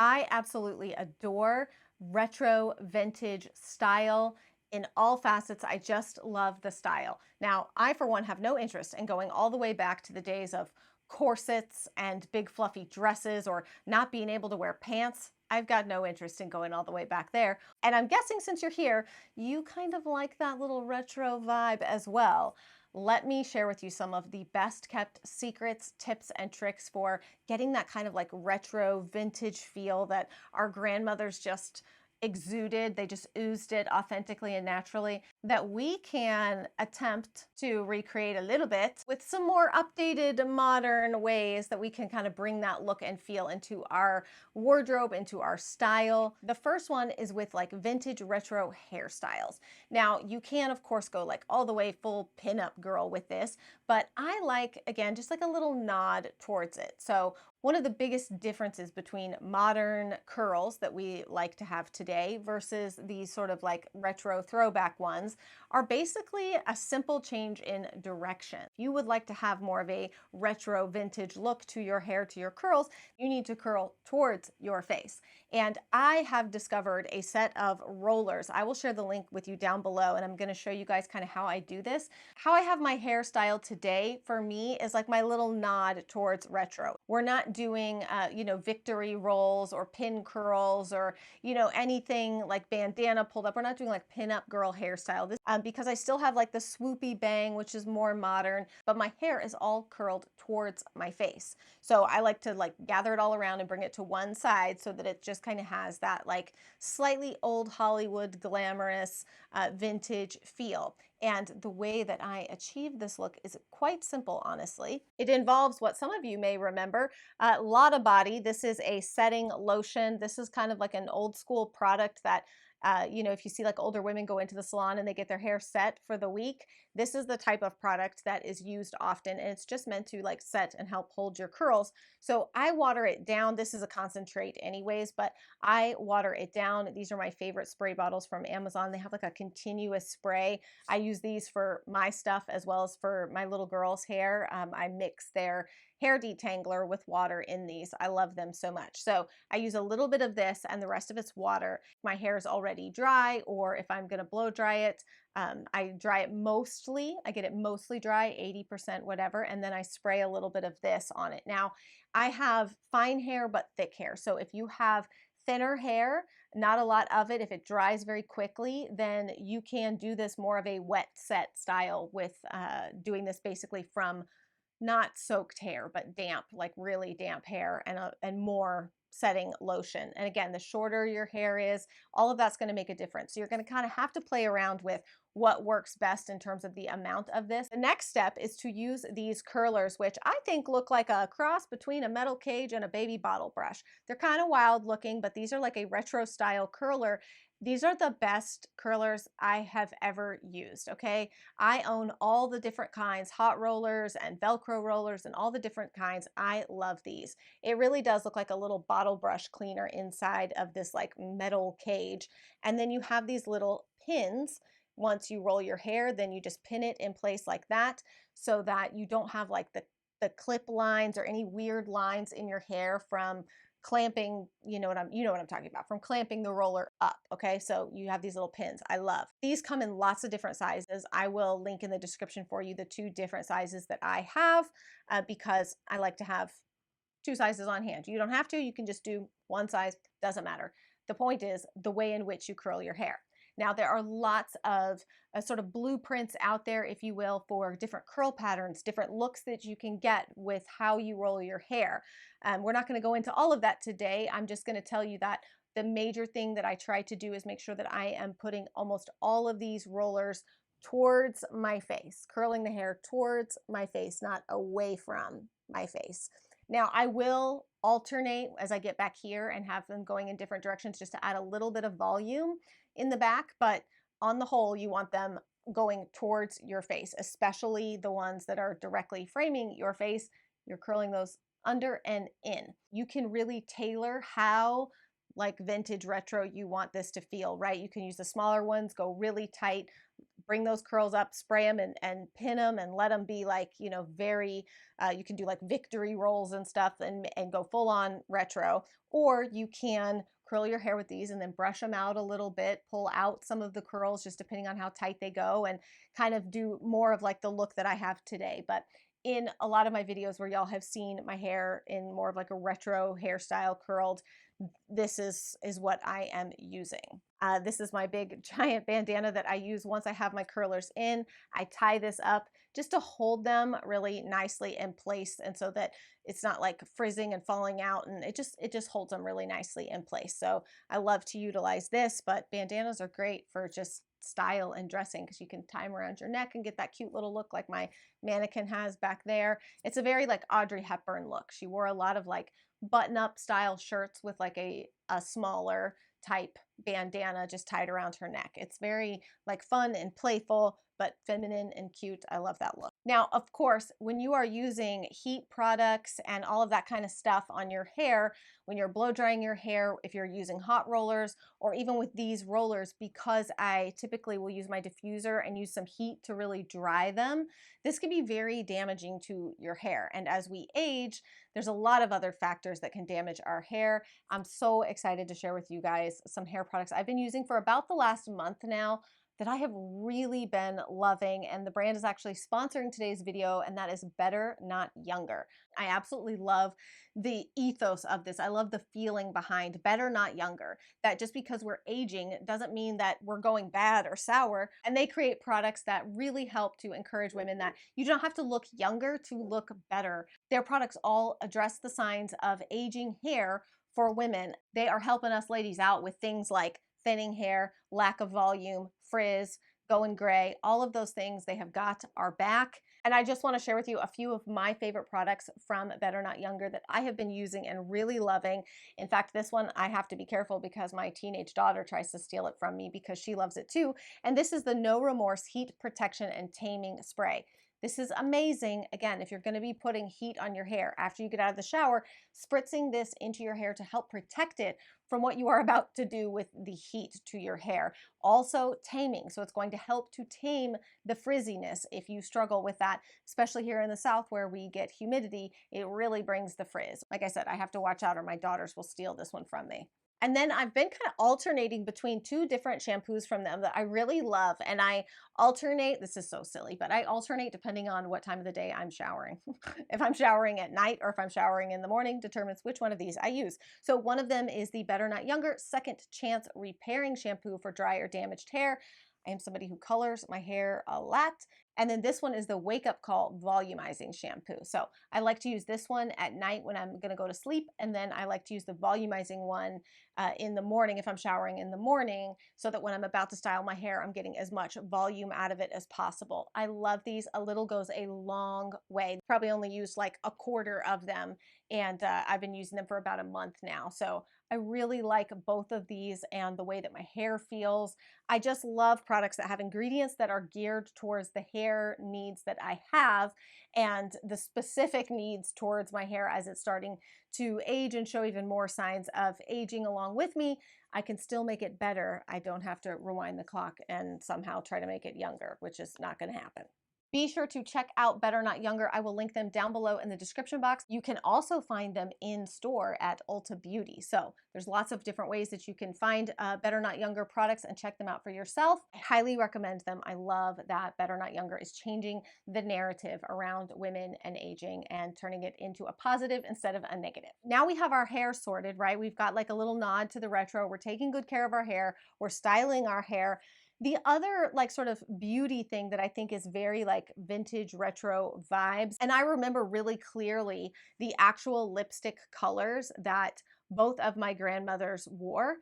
I absolutely adore retro vintage style in all facets. I just love the style. Now, I, for one, have no interest in going all the way back to the days of corsets and big fluffy dresses or not being able to wear pants. I've got no interest in going all the way back there. And I'm guessing since you're here, you kind of like that little retro vibe as well. Let me share with you some of the best kept secrets, tips, and tricks for getting that kind of like retro vintage feel that our grandmothers just exuded, they just oozed it authentically and naturally, that we can attempt to recreate a little bit with some more updated modern ways that we can kind of bring that look and feel into our wardrobe, into our style. The first one is with like vintage retro hairstyles. Now, you can of course go like all the way full pinup girl with this, but I like, again, just like a little nod towards it. So one of the biggest differences between modern curls that we like to have today versus these sort of like retro throwback ones are basically a simple change in direction. If you would like to have more of a retro vintage look to your hair, to your curls, you need to curl towards your face. And I have discovered a set of rollers. I will share the link with you down below, and I'm going to show you guys kind of how I do this. How I have my hairstyle today for me is like my little nod towards retro. We're not doing, victory rolls or pin curls or, anything like bandana pulled up. We're not doing like pin-up girl hairstyle. This because I still have like the swoopy bang, which is more modern, but my hair is all curled towards my face. So I like to like gather it all around and bring it to one side so that it just kind of has that like slightly old Hollywood glamorous vintage feel. And the way that I achieve this look is quite simple, honestly. It involves what some of you may remember, Lotta Body. This is a setting lotion. This is kind of like an old school product that if you see like older women go into the salon and they get their hair set for the week, this is the type of product that is used often, and it's just meant to like set and help hold your curls. So I water it down. This is a concentrate anyways, but I water it down. These are my favorite spray bottles from Amazon. They have like a continuous spray. I use these for my stuff as well as for my little girl's hair. I mix their hair detangler with water in these. I love them so much. So I use a little bit of this and the rest of it's water. My hair is already dry, or if I'm gonna blow dry it, I dry it mostly. I get it mostly dry, 80% whatever, and then I spray a little bit of this on it. Now, I have fine hair but thick hair. So if you have thinner hair, not a lot of it, if it dries very quickly, then you can do this more of a wet set style with doing this basically from not soaked hair, but damp, like really damp hair, and more setting lotion. And again, the shorter your hair is, all of that's going to make a difference. So you're going to kind of have to play around with what works best in terms of the amount of this. The next step is to use these curlers, which I think look like a cross between a metal cage and a baby bottle brush. They're kind of wild looking, but these are like a retro style curler. These are the best curlers I have ever used, okay? I own all the different kinds, hot rollers and Velcro rollers and all the different kinds. I love these. It really does look like a little bottle brush cleaner inside of this like metal cage. And then you have these little pins. Once you roll your hair, then you just pin it in place like that so that you don't have like the clip lines or any weird lines in your hair from clamping, you know what I'm talking about, from clamping the roller up. Okay, so you have these little pins. I love these. Come in lots of different sizes. I will link in the description for you the two different sizes that I have, because I like to have two sizes on hand. You don't have to, you can just do one size, doesn't matter. The point is the way in which you curl your hair. Now, there are lots of sort of blueprints out there, if you will, for different curl patterns, different looks that you can get with how you roll your hair. We're not going to go into all of that today. I'm just going to tell you that the major thing that I try to do is make sure that I am putting almost all of these rollers towards my face, curling the hair towards my face, not away from my face. Now, I will alternate as I get back here and have them going in different directions just to add a little bit of volume in the back, but on the whole, you want them going towards your face, especially the ones that are directly framing your face. You're curling those under and in. You can really tailor how like vintage retro you want this to feel, right? You can use the smaller ones, go really tight, bring those curls up, spray them and pin them and let them be like, you know, very, you can do like victory rolls and stuff and go full on retro. Or you can curl your hair with these and then brush them out a little bit, pull out some of the curls just depending on how tight they go, and kind of do more of like the look that I have today. But in a lot of my videos where y'all have seen my hair in more of like a retro hairstyle curled, this is what I am using. This is my big giant bandana that I use once I have my curlers in. I tie this up just to hold them really nicely in place, and so that it's not like frizzing and falling out, and it just holds them really nicely in place. So I love to utilize this, but bandanas are great for just style and dressing because you can tie them around your neck and get that cute little look like my mannequin has back there. It's a very like Audrey Hepburn look. She wore a lot of like button up style shirts with like a smaller type bandana just tied around her neck. It's very like fun and playful, but feminine and cute. I love that look. Now, of course, when you are using heat products and all of that kind of stuff on your hair, when you're blow drying your hair, if you're using hot rollers, or even with these rollers, because I typically will use my diffuser and use some heat to really dry them, this can be very damaging to your hair. And as we age, there's a lot of other factors that can damage our hair. I'm so excited to share with you guys some hair products I've been using for about the last month now that I have really been loving, and the brand is actually sponsoring today's video, and that is Better Not Younger. I absolutely love the ethos of this. I love the feeling behind Better Not Younger, that just because we're aging doesn't mean that we're going bad or sour, and they create products that really help to encourage women that you don't have to look younger to look better. Their products all address the signs of aging hair for women. They are helping us ladies out with things like thinning hair, lack of volume, frizz, going gray, all of those things. They have got our back. And I just want to share with you a few of my favorite products from Better Not Younger that I have been using and really loving. In fact, this one I have to be careful because my teenage daughter tries to steal it from me because she loves it too. And this is the No Remorse Heat Protection and Taming Spray. This is amazing. Again, if you're going to be putting heat on your hair after you get out of the shower, spritzing this into your hair to help protect it from what you are about to do with the heat to your hair. Also taming, so it's going to help to tame the frizziness if you struggle with that, especially here in the South where we get humidity. It really brings the frizz. Like I said, I have to watch out or my daughters will steal this one from me. And then I've been kind of alternating between two different shampoos from them that I really love. And I alternate, this is so silly, but I alternate depending on what time of the day I'm showering. If I'm showering at night or if I'm showering in the morning determines which one of these I use. So one of them is the Better Not Younger Second Chance Repairing Shampoo for dry or damaged hair. I am somebody who colors my hair a lot. And then this one is the Wake Up Call Volumizing Shampoo. So I like to use this one at night when I'm going to go to sleep. And then I like to use the volumizing one in the morning if I'm showering in the morning, so that when I'm about to style my hair, I'm getting as much volume out of it as possible. I love these. A little goes a long way. Probably only used like a quarter of them. And I've been using them for about a month now. So I really like both of these and the way that my hair feels. I just love products that have ingredients that are geared towards the hair needs that I have and the specific needs towards my hair as it's starting to age and show even more signs of aging along with me. I can still make it better. I don't have to rewind the clock and somehow try to make it younger, which is not going to happen. Be sure to check out Better Not Younger. I will link them down below in the description box. You can also find them in store at Ulta Beauty. So there's lots of different ways that you can find Better Not Younger products and check them out for yourself. I highly recommend them. I love that Better Not Younger is changing the narrative around women and aging and turning it into a positive instead of a negative. Now we have our hair sorted, right? We've got like a little nod to the retro. We're taking good care of our hair. We're styling our hair. The other like sort of beauty thing that I think is very like vintage retro vibes, and I remember really clearly the actual lipstick colors that both of my grandmothers wore.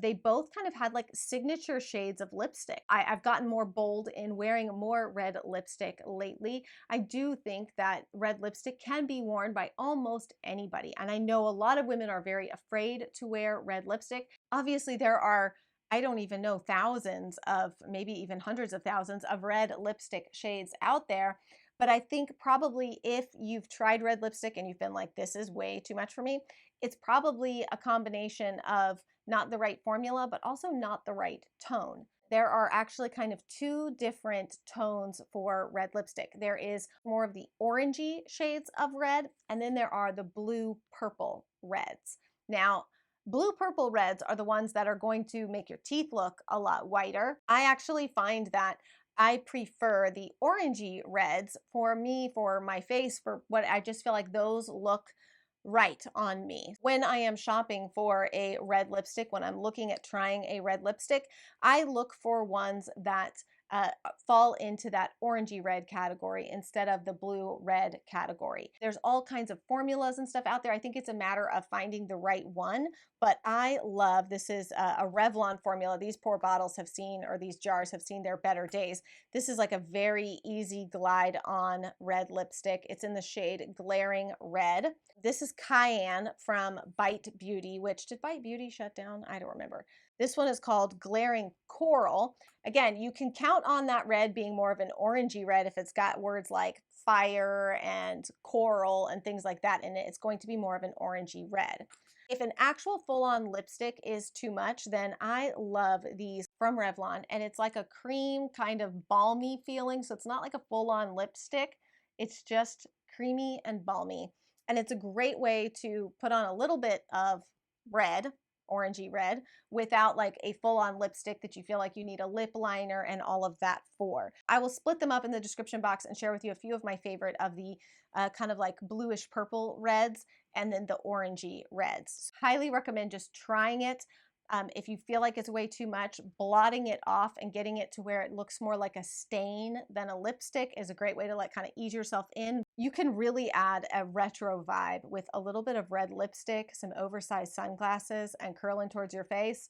They both kind of had like signature shades of lipstick. I've gotten more bold in wearing more red lipstick lately. I do think that red lipstick can be worn by almost anybody. And I know a lot of women are very afraid to wear red lipstick. Obviously, there are, I don't even know, thousands of, maybe even hundreds of thousands of red lipstick shades out there. But I think probably if you've tried red lipstick and you've been like, this is way too much for me, it's probably a combination of not the right formula, but also not the right tone. There are actually kind of two different tones for red lipstick. There is more of the orangey shades of red, and then there are the blue purple reds. Now, blue purple reds are the ones that are going to make your teeth look a lot whiter. I actually find that I prefer the orangey reds for me, for my face, for what I just feel like those look right on me. When I am shopping for a red lipstick, when I'm looking at trying a red lipstick, I look for ones that fall into that orangey red category instead of the blue red category. There's all kinds of formulas and stuff out there. I think it's a matter of finding the right one, but I love, this is a Revlon formula. These poor bottles have seen, or these jars have seen their better days. This is like a very easy glide on red lipstick. It's in the shade Glaring Red. This is Cayenne from Bite Beauty, which, did Bite Beauty shut down? I don't remember. This one is called Glaring Coral. Again, you can count on that red being more of an orangey red if it's got words like fire and coral and things like that in it. It's going to be more of an orangey red. If an actual full-on lipstick is too much, then I love these from Revlon, and it's like a cream kind of balmy feeling. So it's not like a full-on lipstick. It's just creamy and balmy. And it's a great way to put on a little bit of red, orangey red, without like a full-on lipstick that you feel like you need a lip liner and all of that for. I will split them up in the description box and share with you a few of my favorite of the kind of like bluish purple reds and then the orangey reds. Highly recommend just trying it. If you feel like it's way too much, blotting it off and getting it to where it looks more like a stain than a lipstick is a great way to like kind of ease yourself in. You can really add a retro vibe with a little bit of red lipstick, some oversized sunglasses, and curling towards your face.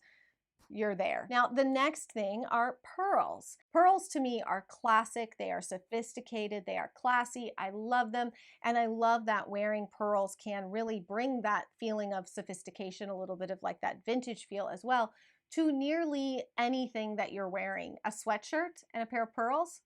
You're there. Now, the next thing are pearls. Pearls to me are classic. They are sophisticated. They are classy. I love them. And I love that wearing pearls can really bring that feeling of sophistication, a little bit of like that vintage feel as well, to nearly anything that you're wearing. A sweatshirt and a pair of pearls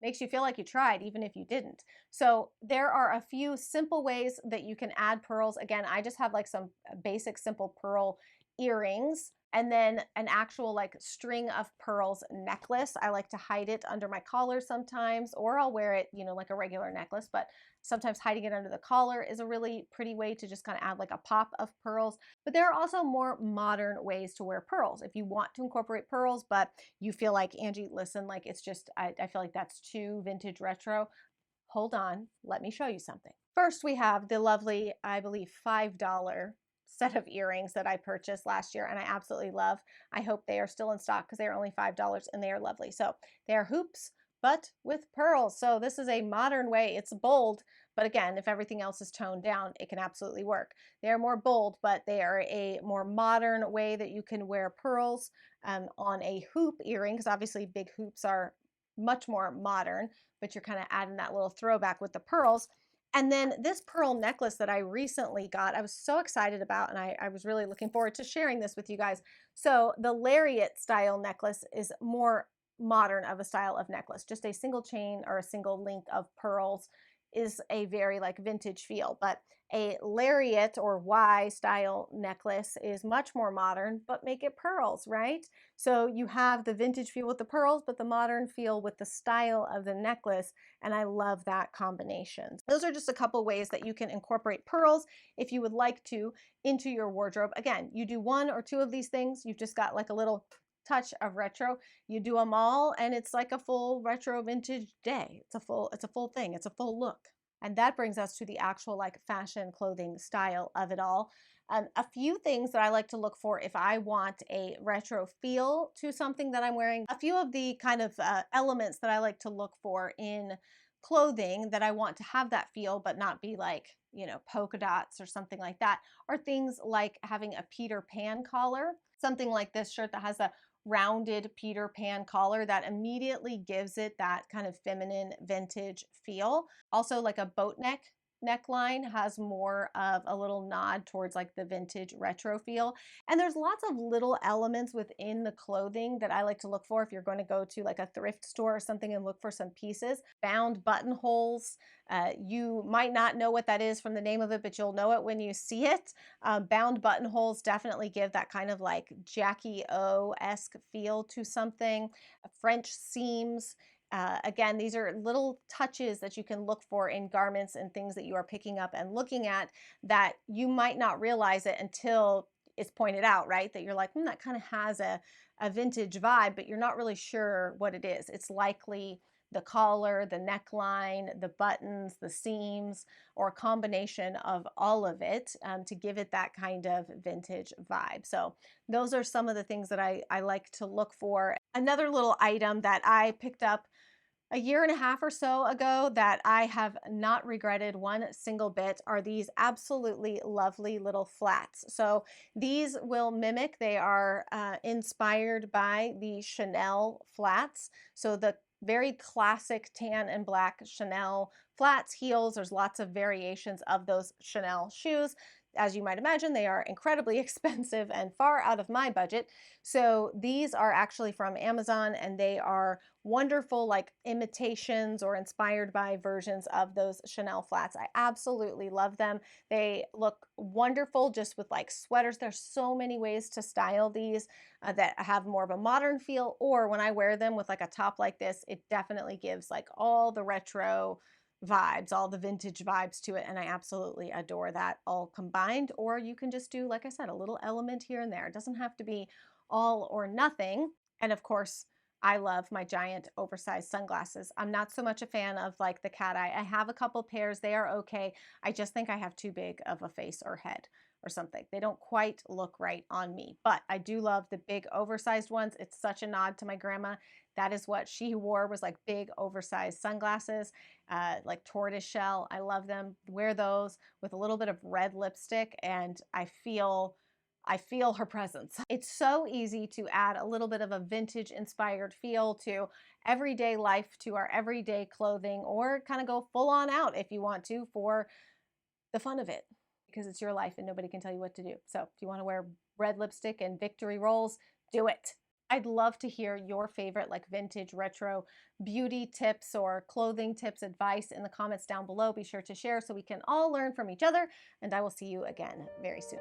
makes you feel like you tried, even if you didn't. So there are a few simple ways that you can add pearls. Again, I just have like some basic simple pearl earrings and then an actual like string of pearls necklace. I like to hide it under my collar sometimes, or I'll wear it, you know, like a regular necklace, but sometimes hiding it under the collar is a really pretty way to just kind of add like a pop of pearls. But there are also more modern ways to wear pearls. If you want to incorporate pearls, but you feel like, Angie, listen, like it's just, I feel like that's too vintage retro. Hold on, let me show you something. First, we have the lovely, I believe, $5 set of earrings that I purchased last year and I absolutely love. I hope they are still in stock because they are only $5 and they are lovely. So they are hoops, but with pearls. So this is a modern way. It's bold, but again, if everything else is toned down, it can absolutely work. They are more bold, but they are a more modern way that you can wear pearls on a hoop earring, because obviously big hoops are much more modern, but you're kind of adding that little throwback with the pearls. And then this pearl necklace that I recently got, I was so excited about, and I was really looking forward to sharing this with you guys. So the lariat style necklace is more modern of a style of necklace. Just a single chain or a single link of pearls is a very like vintage feel, but a lariat or Y style necklace is much more modern, but make it pearls, right? So you have the vintage feel with the pearls, but the modern feel with the style of the necklace. And I love that combination. Those are just a couple ways that you can incorporate pearls if you would like to into your wardrobe. Again, you do one or two of these things, you've just got like a little touch of retro. You do them all and it's like a full retro vintage day. It's a full thing. It's a full look. And that brings us to the actual like fashion clothing style of it all. A few things that I like to look for if I want a retro feel to something that I'm wearing. A few of the kind of elements that I like to look for in clothing that I want to have that feel but not be like, you know, polka dots or something like that, are things like having a Peter Pan collar. Something like this shirt that has a rounded Peter Pan collar that immediately gives it that kind of feminine vintage feel. Also like a boat neck neckline has more of a little nod towards like the vintage retro feel. And there's lots of little elements within the clothing that I like to look for if you're going to go to like a thrift store or something and look for some pieces. Bound buttonholes. You might not know what that is from the name of it, but you'll know it when you see it. Bound buttonholes definitely give that kind of like Jackie O-esque feel to something. French seams. Again, these are little touches that you can look for in garments and things that you are picking up and looking at that you might not realize it until it's pointed out, right? That you're like, that kind of has a vintage vibe, but you're not really sure what it is. It's likely the collar, the neckline, the buttons, the seams, or a combination of all of it to give it that kind of vintage vibe. So those are some of the things that I like to look for. Another little item that I picked up a year and a half or so ago that I have not regretted one single bit are these absolutely lovely little flats. So these will mimic, they are inspired by the Chanel flats. So the very classic tan and black Chanel flats, heels. There's lots of variations of those Chanel shoes. As you might imagine, they are incredibly expensive and far out of my budget. So these are actually from Amazon, and they are wonderful like imitations or inspired by versions of those Chanel flats. I absolutely love them. They look wonderful just with like sweaters. There's so many ways to style these that have more of a modern feel, or when I wear them with like a top like this, it definitely gives like all the retro vibes, all the vintage vibes to it. And I absolutely adore that all combined. Or you can just do, like I said, a little element here and there. It doesn't have to be all or nothing. And of course, I love my giant oversized sunglasses. I'm not so much a fan of like the cat eye. I have a couple pairs. They are okay. I just think I have too big of a face or head or something. They don't quite look right on me, but I do love the big oversized ones. It's such a nod to my grandma. That is what she wore, was like big oversized sunglasses, like tortoise shell. I love them. Wear those with a little bit of red lipstick and I feel her presence. It's so easy to add a little bit of a vintage inspired feel to everyday life, to our everyday clothing, or kind of go full on out if you want to for the fun of it, because it's your life and nobody can tell you what to do. So if you want to wear red lipstick and victory rolls, do it. I'd love to hear your favorite like vintage retro beauty tips or clothing tips, advice in the comments down below. Be sure to share so we can all learn from each other, and I will see you again very soon.